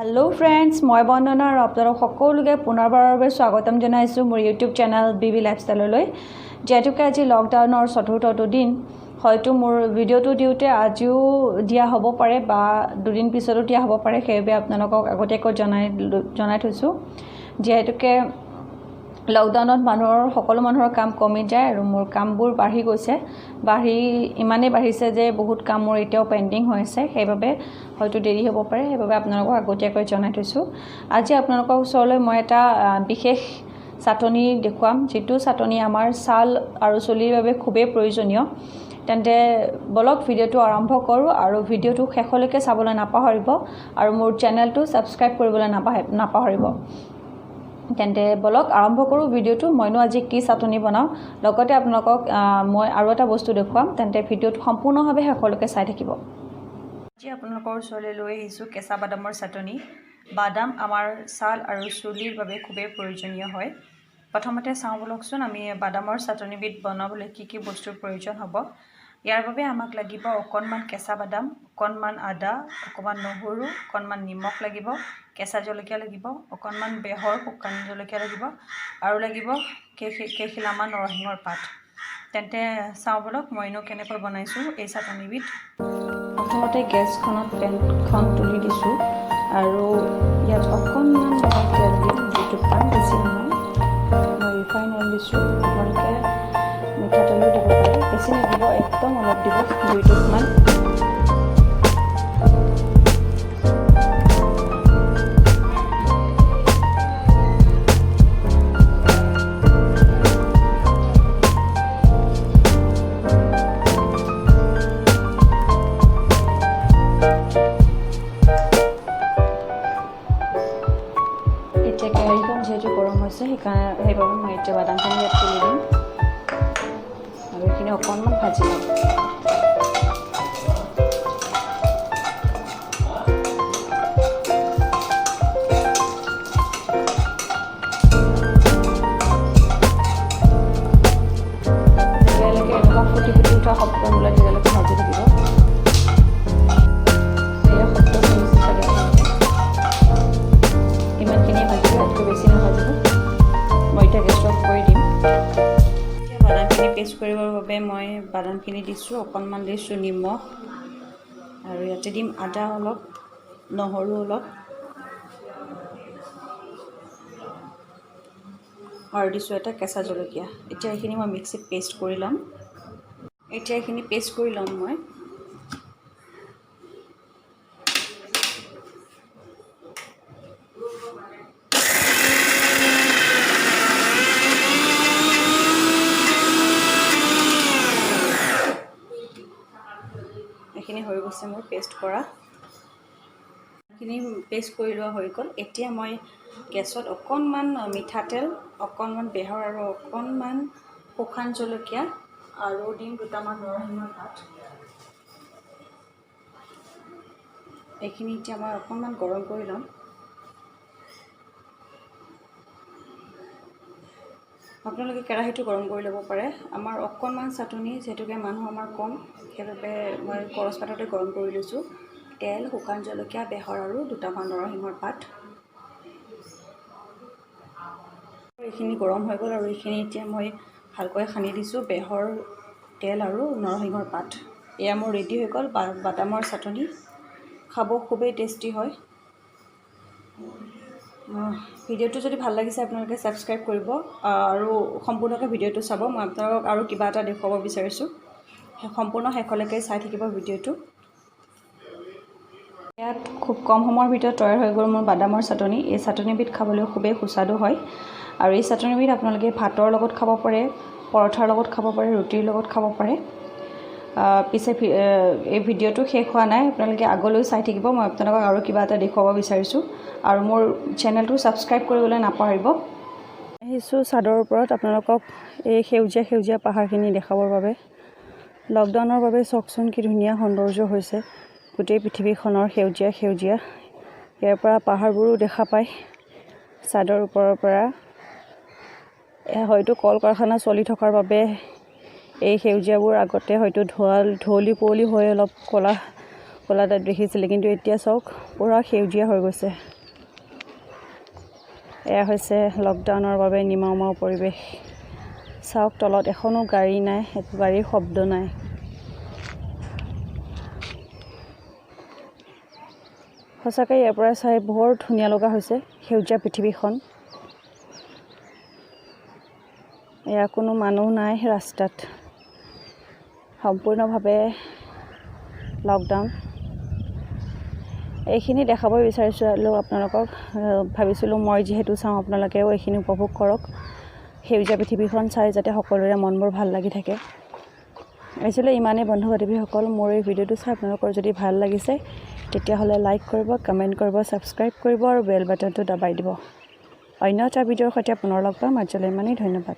Hello friends मैं बंदना और आपलोक सकलोके पुनर्बार বাবে स्वागतम जनाइছো मोर यूट्यूब चैनल बीबी लाइफस्टाइलলৈ जेहेतुके आज लकडाउनर चतुर्थটো दिन হয়তো मोर ভিডিওটো দিওতে আজিও দিয়া হ'ব পাৰে বা দুদিন পিছতো দিয়া হ'ব পাৰে সেইবে আপোনালোকক আগতীয়াকৈ জনাই থৈছো যেহেতুকে লকডাউনত মানুহৰ সকলো মানুহৰ কাম কমি যায় আৰু মোৰ কামবোৰ বাঢ়ি গৈছে ইমানে বাঢ়িছে যে বহুত কাম মোৰ এতিয়াও পেন্ডিং হৈ আছে সেইবাবে হয়তো দেৰি হ'ব পাৰে সেইবাবে আপোনালোকক আগতীয়াকৈ জনাই থৈছো আজি আপোনালোকৰ ওচৰলৈ মই এটা বিশেষ চাটনি দেখুৱাম যেটো চাটনি আমাৰ ছাল আৰু চুলিৰ বাবে খুবেই প্ৰয়োজনীয় তেন্তে ব্লগ ভিডিওটো আৰম্ভ কৰো আৰু ভিডিওটো শেষলৈকে চাবলৈ নাপাহৰিব আৰু মোৰ চেনেলটো সাবস্ক্ৰাইব কৰিবলৈ নাপাহৰিব তেন্তে ব্লগ আৰম্ভ কৰো ভিডিওটো মইনো আজি কি চাটনি বনাও লগতে আপোনালোকক মই আৰু এটা বস্তু দেখুৱাম তেন্তে ভিডিওটো সম্পূৰ্ণভাৱে শেষলৈকে চাই থাকিব আজি আপোনালোকৰ ওচৰলৈ লৈ আহিছো কেঁচা বাদামৰ চাটনি বাদাম আমাৰ ছাল আৰু চুলিৰ বাবে খুবেই প্ৰয়োজনীয় হয় প্ৰথমতে চাওঁ বলকচোন আমি বাদামৰ চাটনিবিধ বনাবলৈ কি বস্তুৰ প্ৰয়োজন হ'ব ইয়াৰ বাবে আমাক লাগিব অকণমান কেঁচা বাদাম অকণমান আদা অকণমান নহৰু অকণমান নিমখ লাগিব কেঁচা জলকীয়া লাগিব অকণমান বেহৰ শুকান জলকীয়া লাগিব আৰু লাগিব কেইখিলামান নৰসিংহৰ পাত তেন্তে চাওঁ বলক মইনো কেনেকৈ বনাইছো এই চাটনিবিধ প্ৰথমতে গেছখনত পেনখন তুলি দিছো আৰু ইয়াত অকণমান তেল দিম যেটো পান বেছি নহয় মই ৰিফাইন অইল দিছো আপোনালোকে মিঠাতেলো দিব পাৰে বেছি নিদিব একদম অলপ দিব 2 টোপমান কেৰাহীখন যেহেতু গৰম হৈছে সেইবাবে মই এতিয়া বাদামখিনি ইয়াত তুলি দিম আৰু এইখিনি অকণমান ভাজি ল'ম যেতিয়ালৈকে এনেকুৱা ফুটি উঠা শব্দ নোলায় তেতিয়ালৈকে ভাজি থাকিব পেষ্ট কৰিবৰ বাবে মই বাদামখিনি দিছো অকণমান দিছো নিমখ আৰু ইয়াতে দিম আদা অলপ নহৰু অলপ আৰু দিছো এটা কেঁচা জলকীয়া এতিয়া এইখিনি মই মিক্সিত পেষ্ট কৰি লম মই এখিনি হৈ গৈছে মোৰ পেষ্ট কৰা এখিনি পেষ্ট কৰি লোৱা হৈ গ'ল এতিয়া মই গেছত অকণমান মিঠাতেল অকণমান বেহৰ আৰু অকণমান শুকান জলকীয়া আৰু দিম দুটামান নৰসিংহৰ পাত এখিনি এতিয়া মই অকণমান গৰম কৰি লম আপোনালোকে কেৰাহীটো গৰম কৰি ল'ব পাৰে আমাৰ অকণমান চাটনি যেহেতুকে মানুহ আমাৰ কম সেইবাবে মই কৰছ পাততে গৰম কৰি লৈছো তেল শুকান জলকীয়া বেহৰ আৰু দুটামান নৰসিংহৰ পাত এইখিনি গৰম হৈ গ'ল আৰু এইখিনি এতিয়া মই ভালকৈ সানি দিছো বেহৰ তেল আৰু নৰসিংহৰ পাত এয়া মোৰ ৰেডি হৈ গ'ল বাদামৰ চাটনি খাব খুবেই টেষ্টি হয় ভিডিওটো যদি ভাল লাগিছে আপোনালোকে সাবস্ক্ৰাইব কৰিব আৰু সম্পূৰ্ণকৈ ভিডিওটো চাব মই আপোনালোকক আৰু কিবা এটা দেখুৱাব বিচাৰিছো সম্পূৰ্ণ শেষলৈকে চাই থাকিব ভিডিওটো ইয়াত খুব কম সময়ৰ ভিতৰত তৈয়াৰ হৈ গ'ল মোৰ বাদামৰ চাটনি এই চাটনিবিধ খাবলৈ খুবেই সুস্বাদু হয় আৰু এই চাটনিবিধ আপোনালোকে ভাতৰ লগত খাব পাৰে পৰঠাৰ লগত খাব পাৰে ৰুটিৰ লগত খাব পাৰে পিছে এই ভিডিওটো শেষ হোৱা নাই আপোনালোকে আগলৈ চাই থাকিব মই আপোনালোকক আৰু কিবা এটা দেখুৱাব বিচাৰিছো আৰু মোৰ চেনেলটো সাবস্ক্ৰাইব কৰিবলৈ নাপাহৰিব আহিছো সাদৰ ওপৰত আপোনালোকক এই সেউজীয়া পাহাৰখিনি দেখাবৰ বাবে লকডাউনৰ বাবে চকচোন কি ধুনীয়া সৌন্দৰ্য হৈছে গোটেই পৃথিৱীখনৰ সেউজীয়া ইয়াৰ পৰা পাহাৰবোৰো দেখা পায় সাদৰ ওপৰৰ পৰা হয়তো কল কাৰখানা চলি থকাৰ বাবে এই সেউজীয়াবোৰ আগতে হয়তো ধুৱলি পলি হৈ অলপ কলা ক'লা টাইপ দেখিছিলে, কিন্তু এতিয়া চাওক পূৰা সেউজীয়া হৈ গৈছে। এয়া হৈছে লকডাউনৰ বাবে নিমাউমাউ পৰিৱেশ। চাওক তলত এখনো গাড়ী নাই, একো গাড়ীৰ শব্দ নাই। সঁচাকৈ ইয়াৰ পৰা চাই বৰ ধুনীয়া লগা হৈছে সেউজীয়া পৃথিৱীখন। এয়া কোনো মানুহ নাই ৰাস্তাত, সম্পূৰ্ণভাৱে লকডাউন। এইখিনি দেখাব বিচাৰিছিলোঁ আপোনালোকক। ভাবিছিলোঁ মই যিহেতু চাওঁ আপোনালোকেও এইখিনি উপভোগ কৰক, সেউজীয়া পৃথিৱীখন চাই যাতে সকলোৰে মনবোৰ ভাল লাগি থাকে। আজিলৈ ইমানেই বন্ধু বান্ধৱীসকল। মোৰ এই ভিডিঅ'টো চাই আপোনালোকৰ যদি ভাল লাগিছে তেতিয়াহ'লে লাইক কৰিব, কমেণ্ট কৰিব, ছাবস্ক্ৰাইব কৰিব আৰু বেল বাটনটো দবাই দিব। অন্য এটা ভিডিঅ'ৰ সৈতে পুনৰ লগ পাম। আজিলৈ ইমানেই, ধন্যবাদ।